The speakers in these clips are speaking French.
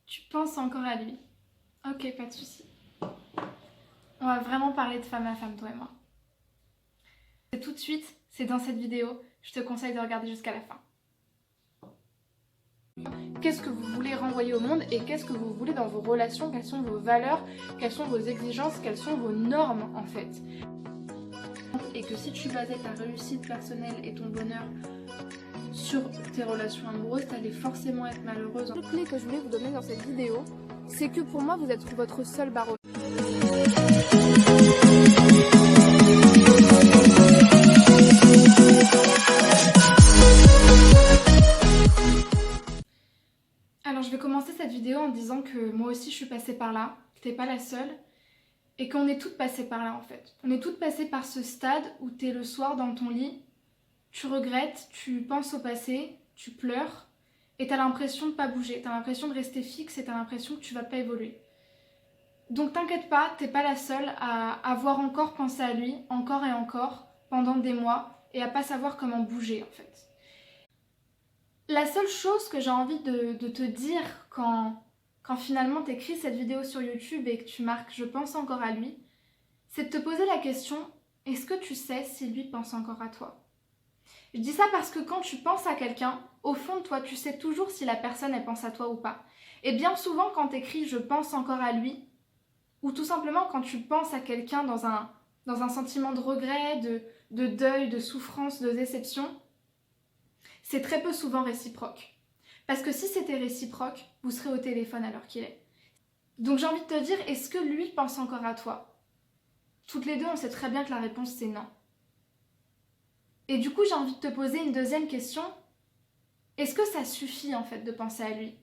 Tu penses encore à lui. Ok, pas de souci. On va vraiment parler de femme à femme, toi et moi. Et tout de suite, c'est dans cette vidéo. Je te conseille de regarder jusqu'à la fin. Qu'est-ce que vous voulez renvoyer au monde et qu'est-ce que vous voulez dans vos relations? Quelles sont vos valeurs? Quelles sont vos exigences? Quelles sont vos normes en fait? Et que si tu basais ta réussite personnelle et ton bonheur sur tes relations amoureuses, t'allais forcément être malheureuse. La clé que je voulais vous donner dans cette vidéo, c'est que pour moi, vous êtes votre seul baromètre. Alors je vais commencer cette vidéo en disant que moi aussi je suis passée par là, que t'es pas la seule, et qu'on est toutes passées par là en fait. On est toutes passées par ce stade où t'es le soir dans ton lit, tu regrettes, tu penses au passé, tu pleures, et t'as l'impression de pas bouger, t'as l'impression de rester fixe et t'as l'impression que tu vas pas évoluer. Donc t'inquiète pas, t'es pas la seule à avoir encore pensé à lui, encore et encore, pendant des mois, et à pas savoir comment bouger en fait. La seule chose que j'ai envie de te dire quand finalement t'écris cette vidéo sur YouTube et que tu marques « Je pense encore à lui », c'est de te poser la question « Est-ce que tu sais si lui pense encore à toi ?» Je dis ça parce que quand tu penses à quelqu'un, au fond de toi, tu sais toujours si la personne elle pense à toi ou pas. Et bien souvent quand t'écris « Je pense encore à lui », ou tout simplement quand tu penses à quelqu'un dans un sentiment de regret, de deuil, de souffrance, de déception, c'est très peu souvent réciproque. Parce que si c'était réciproque, vous serez au téléphone à l'heure qu'il est. Donc j'ai envie de te dire, est-ce que lui pense encore à toi? Toutes les deux, on sait très bien que la réponse c'est non. Et du coup, j'ai envie de te poser une deuxième question. Est-ce que ça suffit en fait de penser à lui?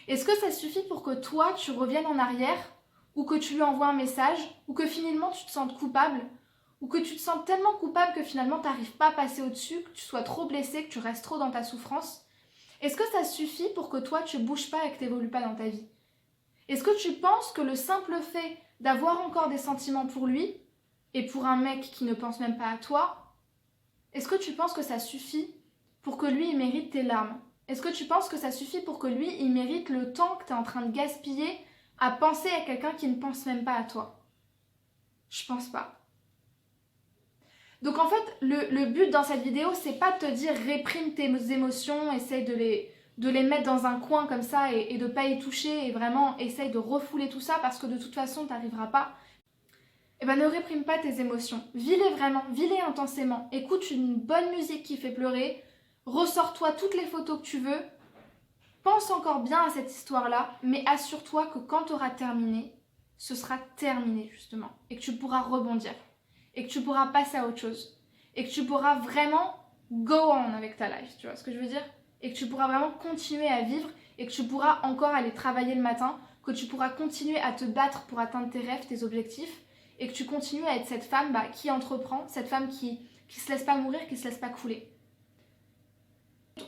Est-ce que ça suffit pour que toi, tu reviennes en arrière, ou que tu lui envoies un message, ou que finalement tu te sentes coupable, ou que tu te sens tellement coupable que finalement tu n'arrives pas à passer au-dessus, que tu sois trop blessé, que tu restes trop dans ta souffrance? Est-ce que ça suffit pour que toi tu bouges pas et que tu n'évolues pas dans ta vie? Est-ce que tu penses que le simple fait d'avoir encore des sentiments pour lui, et pour un mec qui ne pense même pas à toi, est-ce que tu penses que ça suffit pour que lui il mérite tes larmes? Est-ce que tu penses que ça suffit pour que lui il mérite le temps que tu es en train de gaspiller à penser à quelqu'un qui ne pense même pas à toi? Je pense pas. Donc en fait, le but dans cette vidéo, c'est pas de te dire réprime tes émotions, essaye de les mettre dans un coin comme ça et de pas y toucher et vraiment essaye de refouler tout ça parce que de toute façon, t'arriveras pas. Eh ben ne réprime pas tes émotions. Vis-les vraiment, vis-les intensément. Écoute une bonne musique qui fait pleurer, ressors-toi toutes les photos que tu veux, pense encore bien à cette histoire-là, mais assure-toi que quand tu auras terminé, ce sera terminé justement et que tu pourras rebondir. Et que tu pourras passer à autre chose. Et que tu pourras vraiment go on avec ta life, tu vois ce que je veux dire? Et que tu pourras vraiment continuer à vivre et que tu pourras encore aller travailler le matin, que tu pourras continuer à te battre pour atteindre tes rêves, tes objectifs, et que tu continues à être cette femme qui entreprend, cette femme qui se laisse pas mourir, qui se laisse pas couler.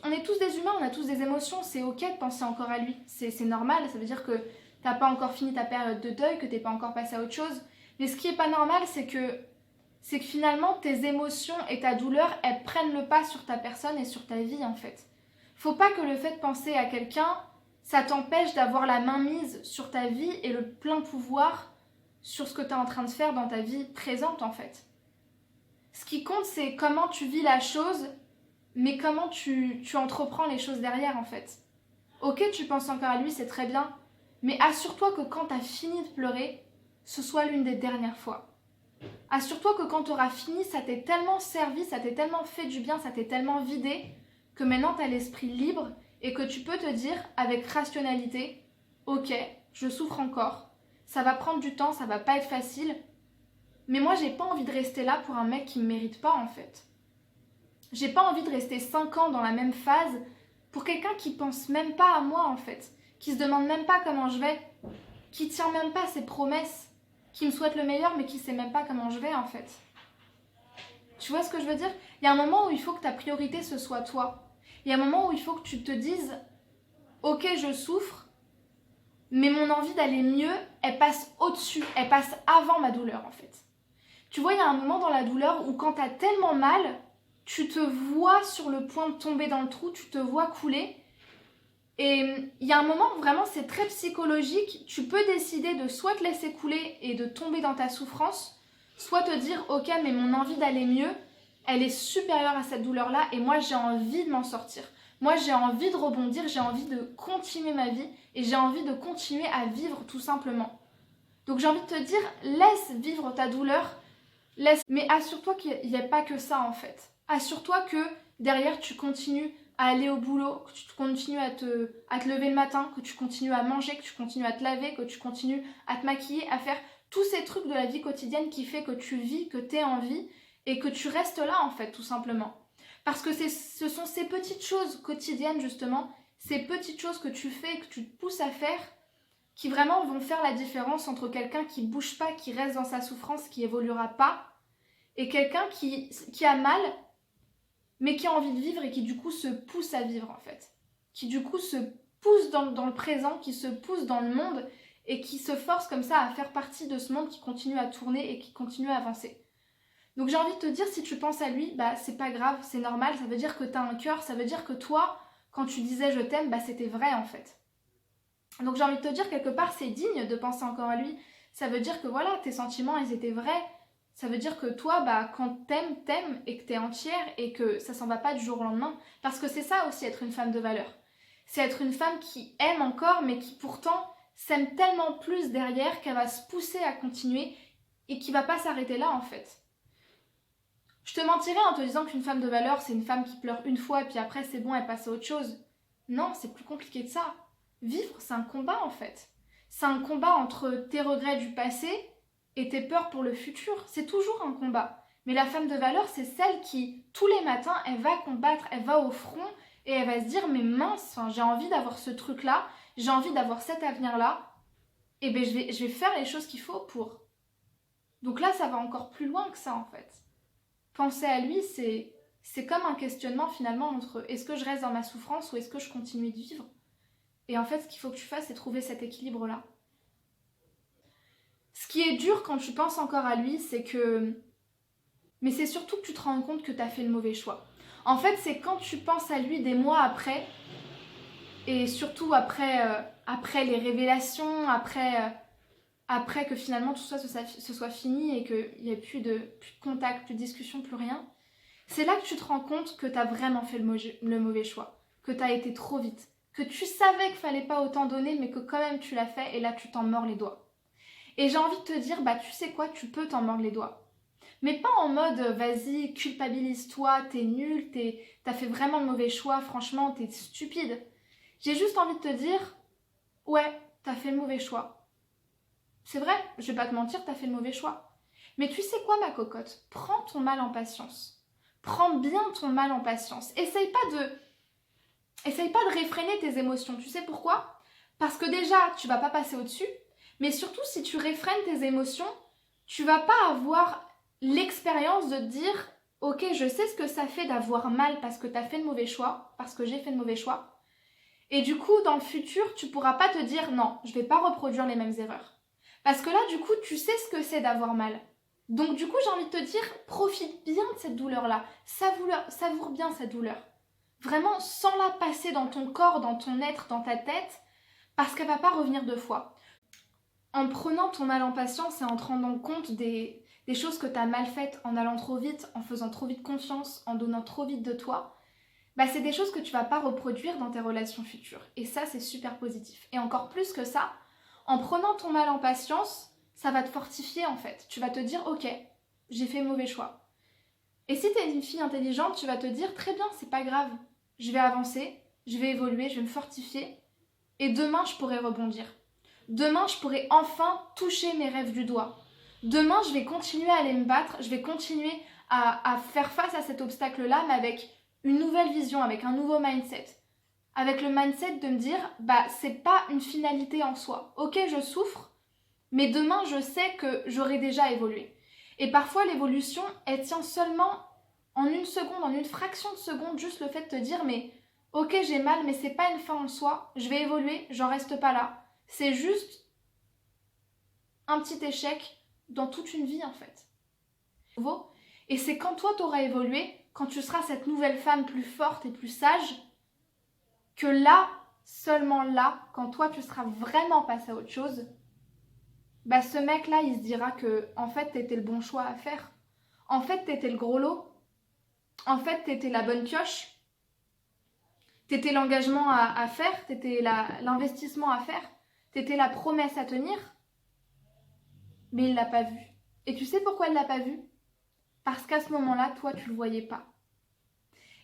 On est tous des humains, on a tous des émotions, c'est ok de penser encore à lui, c'est normal, ça veut dire que t'as pas encore fini ta période de deuil, que t'es pas encore passé à autre chose, mais ce qui est pas normal, c'est que finalement tes émotions et ta douleur, elles prennent le pas sur ta personne et sur ta vie en fait. Faut pas que le fait de penser à quelqu'un, ça t'empêche d'avoir la main mise sur ta vie et le plein pouvoir sur ce que tu es en train de faire dans ta vie présente en fait. Ce qui compte, c'est comment tu vis la chose, mais comment tu entreprends les choses derrière en fait. Ok, tu penses encore à lui, c'est très bien, mais assure-toi que quand tu as fini de pleurer, ce soit l'une des dernières fois. Assure-toi que quand tu auras fini, ça t'est tellement servi, ça t'est tellement fait du bien, ça t'est tellement vidé, que maintenant tu as l'esprit libre et que tu peux te dire avec rationalité, ok, je souffre encore, ça va prendre du temps, ça va pas être facile, mais moi j'ai pas envie de rester là pour un mec qui me mérite pas en fait. J'ai pas envie de rester 5 ans dans la même phase pour quelqu'un qui pense même pas à moi en fait, qui se demande même pas comment je vais, qui tient même pas ses promesses, qui me souhaite le meilleur mais qui sait même pas comment je vais en fait. Tu vois ce que je veux dire? Il y a un moment où il faut que ta priorité ce soit toi. Il y a un moment où il faut que tu te dises ok, je souffre, mais mon envie d'aller mieux, elle passe au-dessus, elle passe avant ma douleur en fait. Tu vois, il y a un moment dans la douleur où quand t'as tellement mal, tu te vois sur le point de tomber dans le trou, tu te vois couler, Et il y a un moment où vraiment c'est très psychologique, tu peux décider de soit te laisser couler et de tomber dans ta souffrance, soit te dire ok mais mon envie d'aller mieux, elle est supérieure à cette douleur-là et moi j'ai envie de m'en sortir. Moi j'ai envie de rebondir, j'ai envie de continuer ma vie et j'ai envie de continuer à vivre tout simplement. Donc j'ai envie de te dire, laisse vivre ta douleur, mais assure-toi qu'il n'y a pas que ça en fait. Assure-toi que derrière tu continues à aller au boulot, que tu continues à te lever le matin, que tu continues à manger, que tu continues à te laver, que tu continues à te maquiller, à faire tous ces trucs de la vie quotidienne qui fait que tu vis, que tu es en vie et que tu restes là en fait tout simplement. Parce que ce sont ces petites choses quotidiennes justement, ces petites choses que tu fais, que tu te pousses à faire, qui vraiment vont faire la différence entre quelqu'un qui bouge pas, qui reste dans sa souffrance, qui évoluera pas, et quelqu'un qui a mal, mais qui a envie de vivre et qui du coup se pousse à vivre en fait. Qui du coup se pousse dans le présent, qui se pousse dans le monde et qui se force comme ça à faire partie de ce monde qui continue à tourner et qui continue à avancer. Donc j'ai envie de te dire, si tu penses à lui, bah c'est pas grave, c'est normal, ça veut dire que t'as un cœur, ça veut dire que toi, quand tu disais je t'aime, bah c'était vrai en fait. Donc j'ai envie de te dire, quelque part c'est digne de penser encore à lui, ça veut dire que voilà, tes sentiments ils étaient vrais. Ça veut dire que toi, bah, quand t'aimes et que t'es entière et que ça s'en va pas du jour au lendemain. Parce que c'est ça aussi être une femme de valeur. C'est être une femme qui aime encore mais qui pourtant s'aime tellement plus derrière qu'elle va se pousser à continuer et qui va pas s'arrêter là en fait. Je te mentirais en te disant qu'une femme de valeur c'est une femme qui pleure une fois et puis après c'est bon, elle passe à autre chose. Non, c'est plus compliqué que ça. Vivre c'est un combat en fait. C'est un combat entre tes regrets du passé et tes peurs pour le futur, c'est toujours un combat. Mais la femme de valeur, c'est celle qui, tous les matins, elle va combattre, elle va au front et elle va se dire, mais mince, j'ai envie d'avoir ce truc-là, j'ai envie d'avoir cet avenir-là, et ben je vais faire les choses qu'il faut pour. Donc là, ça va encore plus loin que ça, en fait. Penser à lui, c'est comme un questionnement, finalement, entre est-ce que je reste dans ma souffrance ou est-ce que je continue de vivre? Et en fait, ce qu'il faut que tu fasses, c'est trouver cet équilibre-là. Ce qui est dur quand tu penses encore à lui, c'est que... Mais c'est surtout que tu te rends compte que tu as fait le mauvais choix. En fait, c'est quand tu penses à lui des mois après, et surtout après les révélations, après que finalement tout ça se soit fini et qu'il n'y ait plus de contact, plus de discussion, plus rien, c'est là que tu te rends compte que tu as vraiment fait le mauvais choix, que tu as été trop vite, que tu savais qu'il fallait pas autant donner, mais que quand même tu l'as fait et là tu t'en mords les doigts. Et j'ai envie de te dire, bah tu sais quoi, tu peux t'en mordre les doigts. Mais pas en mode, vas-y, culpabilise-toi, t'es nul, t'as fait vraiment le mauvais choix, franchement, t'es stupide. J'ai juste envie de te dire, ouais, t'as fait le mauvais choix. C'est vrai, je vais pas te mentir, t'as fait le mauvais choix. Mais tu sais quoi, ma cocotte? Prends ton mal en patience. Prends bien ton mal en patience. Essaye pas de réfréner tes émotions. Tu sais pourquoi? Parce que déjà, tu vas pas passer au-dessus. Mais surtout, si tu réfrènes tes émotions, tu vas pas avoir l'expérience de te dire « Ok, je sais ce que ça fait d'avoir mal parce que tu as fait le mauvais choix, parce que j'ai fait le mauvais choix. » Et du coup, dans le futur, tu pourras pas te dire « Non, je vais pas reproduire les mêmes erreurs. » Parce que là, du coup, tu sais ce que c'est d'avoir mal. Donc du coup, j'ai envie de te dire « Profite bien de cette douleur-là. Savoure bien cette douleur. Vraiment, sens-la passer dans ton corps, dans ton être, dans ta tête, parce qu'elle va pas revenir deux fois. » En prenant ton mal en patience et en te rendant compte des choses que tu as mal faites, en allant trop vite, en faisant trop vite confiance, en donnant trop vite de toi, bah c'est des choses que tu vas pas reproduire dans tes relations futures. Et ça, c'est super positif. Et encore plus que ça, en prenant ton mal en patience, ça va te fortifier en fait. Tu vas te dire, ok, j'ai fait le mauvais choix. Et si tu es une fille intelligente, tu vas te dire, très bien, c'est pas grave. Je vais avancer, je vais évoluer, je vais me fortifier. Et demain, je pourrai rebondir. Demain, je pourrai enfin toucher mes rêves du doigt. Demain, je vais continuer à aller me battre, je vais continuer à faire face à cet obstacle-là, mais avec une nouvelle vision, avec un nouveau mindset. Avec le mindset de me dire, bah, c'est pas une finalité en soi. Ok, je souffre, mais demain, je sais que j'aurai déjà évolué. Et parfois, l'évolution, elle tient seulement en une seconde, en une fraction de seconde, juste le fait de te dire, mais ok, j'ai mal, mais c'est pas une fin en soi, je vais évoluer, j'en reste pas là. C'est juste un petit échec dans toute une vie en fait. Et c'est quand toi t'auras évolué, quand tu seras cette nouvelle femme plus forte et plus sage, que là, seulement là, quand toi tu seras vraiment passé à autre chose, bah ce mec-là, il se dira que en fait t'étais le bon choix à faire. En fait t'étais le gros lot. En fait t'étais la bonne pioche. T'étais l'engagement à faire, t'étais l'investissement à faire, t'étais la promesse à tenir. Mais il l'a pas vu. Et tu sais pourquoi il l'a pas vu? Parce qu'à ce moment-là, toi, tu le voyais pas.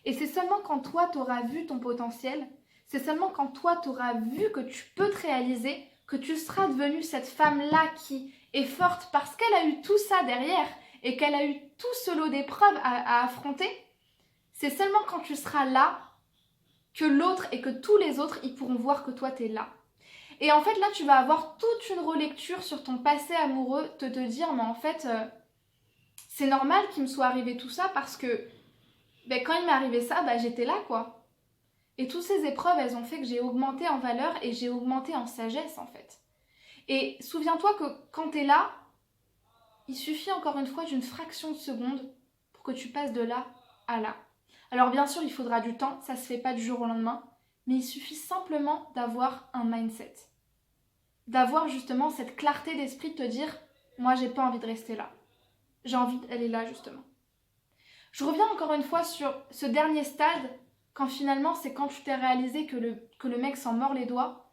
Et c'est seulement quand toi, t'auras vu ton potentiel, c'est seulement quand toi, t'auras vu que tu peux te réaliser, que tu seras devenue cette femme-là qui est forte parce qu'elle a eu tout ça derrière et qu'elle a eu tout ce lot d'épreuves à affronter. C'est seulement quand tu seras là que l'autre et que tous les autres, ils pourront voir que toi, t'es là. Et en fait, là, tu vas avoir toute une relecture sur ton passé amoureux, te dire, mais en fait, c'est normal qu'il me soit arrivé tout ça parce que quand il m'est arrivé ça, j'étais là, quoi. Et toutes ces épreuves, elles ont fait que j'ai augmenté en valeur et j'ai augmenté en sagesse, en fait. Et souviens-toi que quand t'es là, il suffit encore une fois d'une fraction de seconde pour que tu passes de là à là. Alors bien sûr, il faudra du temps, ça se fait pas du jour au lendemain, mais il suffit simplement d'avoir un mindset. D'avoir justement cette clarté d'esprit de te dire « Moi, j'ai pas envie de rester là. J'ai envie d'aller là, justement. » Je reviens encore une fois sur ce dernier stade, quand finalement, c'est quand tu t'es réalisé que le mec s'en mord les doigts.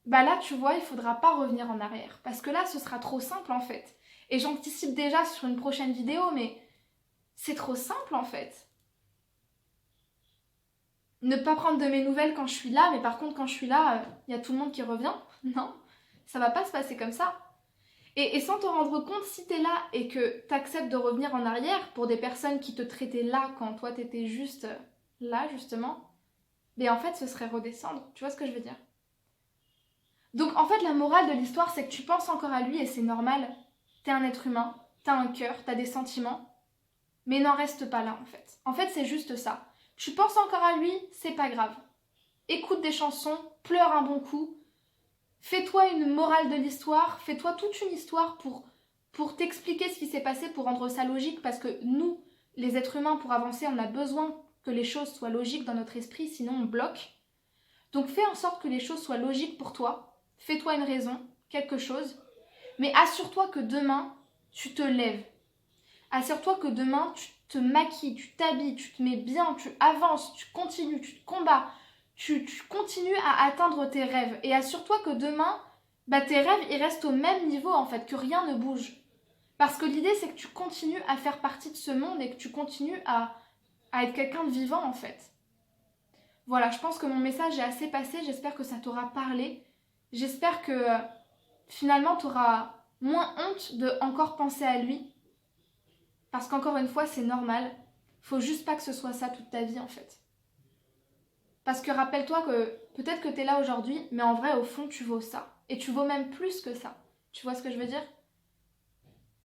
Là, tu vois, il faudra pas revenir en arrière. Parce que là, ce sera trop simple, en fait. Et j'anticipe déjà sur une prochaine vidéo, mais c'est trop simple, en fait. Ne pas prendre de mes nouvelles quand je suis là, mais par contre, quand je suis là, y a tout le monde qui revient. Non, ça va pas se passer comme ça. Et sans te rendre compte, si t'es là et que t'acceptes de revenir en arrière pour des personnes qui te traitaient là quand toi t'étais juste là, justement, en fait, ce serait redescendre. Tu vois ce que je veux dire? Donc, en fait, la morale de l'histoire, c'est que tu penses encore à lui et c'est normal. T'es un être humain, t'as un cœur, t'as des sentiments, mais n'en reste pas là, en fait. En fait, c'est juste ça. Tu penses encore à lui, c'est pas grave. Écoute des chansons, pleure un bon coup, fais-toi une morale de l'histoire, fais-toi toute une histoire pour t'expliquer ce qui s'est passé, pour rendre ça logique, parce que nous, les êtres humains, pour avancer, on a besoin que les choses soient logiques dans notre esprit, sinon on bloque. Donc fais en sorte que les choses soient logiques pour toi, fais-toi une raison, quelque chose, mais assure-toi que demain, tu te lèves. Assure-toi que demain, tu te maquilles, tu t'habilles, tu te mets bien, tu avances, tu continues, tu te combats, tu continues à atteindre tes rêves. Et assure-toi que demain, tes rêves, ils restent au même niveau, en fait, que rien ne bouge. Parce que l'idée, c'est que tu continues à faire partie de ce monde et que tu continues à être quelqu'un de vivant, en fait. Voilà, je pense que mon message est assez passé. J'espère que ça t'aura parlé. J'espère que, finalement, t'auras moins honte de encore penser à lui. Parce qu'encore une fois, c'est normal. Faut juste pas que ce soit ça toute ta vie, en fait. Parce que rappelle-toi que peut-être que t'es là aujourd'hui, mais en vrai, au fond, tu vaux ça. Et tu vaux même plus que ça. Tu vois ce que je veux dire?